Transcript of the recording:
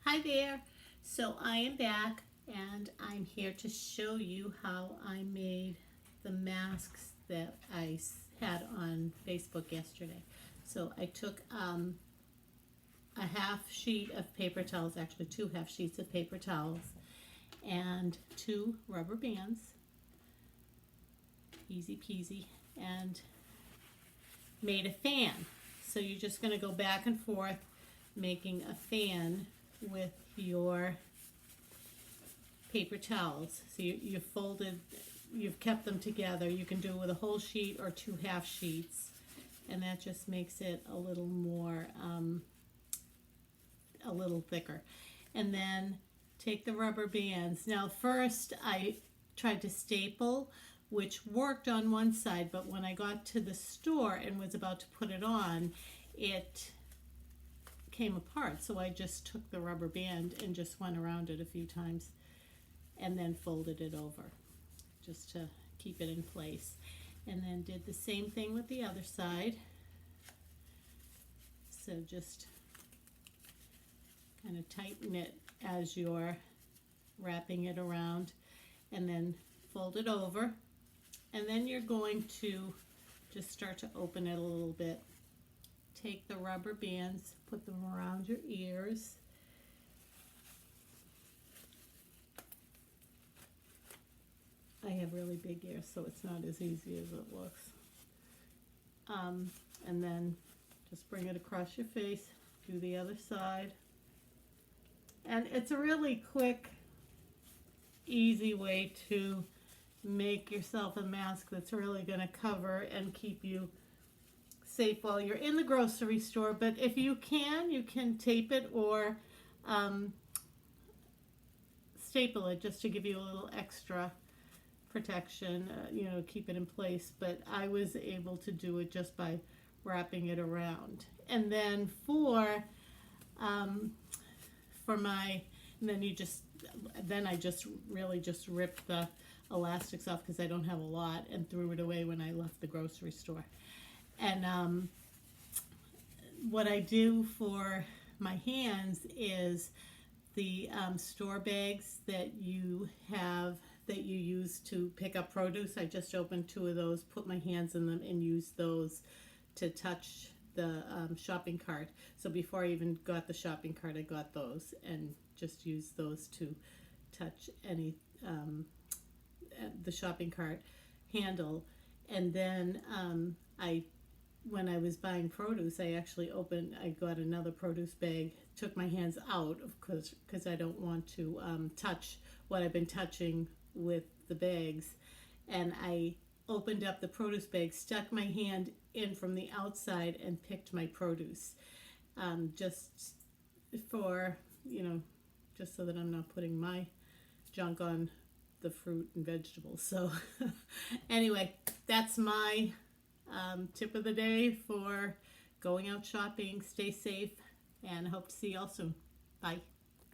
Hi there. So I am back and I'm here to show you how I made the masks that had on Facebook yesterday. So I took a half sheet of paper towels, actually two half sheets of paper towels, and two rubber bands, easy peasy, and made a fan. So you're just going to go back and forth making a fan with your paper towels. So you've folded, you've kept them together. You can do it with a whole sheet or two half sheets, and that just makes it a little more, a little thicker. And then take the rubber bands. Now first I tried to staple, which worked on one side, but when I got to the store and was about to put it on, it came apart. So I just took the rubber band and just went around it a few times and then folded it over just to keep it in place. And then did the same thing with the other side. So just kind of tighten it as you're wrapping it around and then fold it over. And then you're going to just start to open it a little bit. Take the rubber bands, put them around your ears. I have really big ears, so it's not as easy as it looks. And then just bring it across your face, do the other side. And it's a really quick, easy way to make yourself a mask that's really going to cover and keep you safe while you're in the grocery store. But if you can tape it or staple it just to give you a little extra protection, keep it in place. But I was able to do it just by wrapping it around. And then then I just really just ripped the elastics off because I don't have a lot and threw it away when I left the grocery store. And what I do for my hands is the store bags that you use to pick up produce. I just opened two of those, put my hands in them, and used those to touch the shopping cart. So before I even got the shopping cart, I got those and just used those to touch the shopping cart handle. And then when I was buying produce, I got another produce bag, took my hands out because I don't want to touch what I've been touching with the bags. And I opened up the produce bag, stuck my hand in from the outside and picked my produce. Just so that I'm not putting my junk on the fruit and vegetables. So anyway, that's my tip of the day for going out shopping. Stay safe and hope to see you all soon. Bye.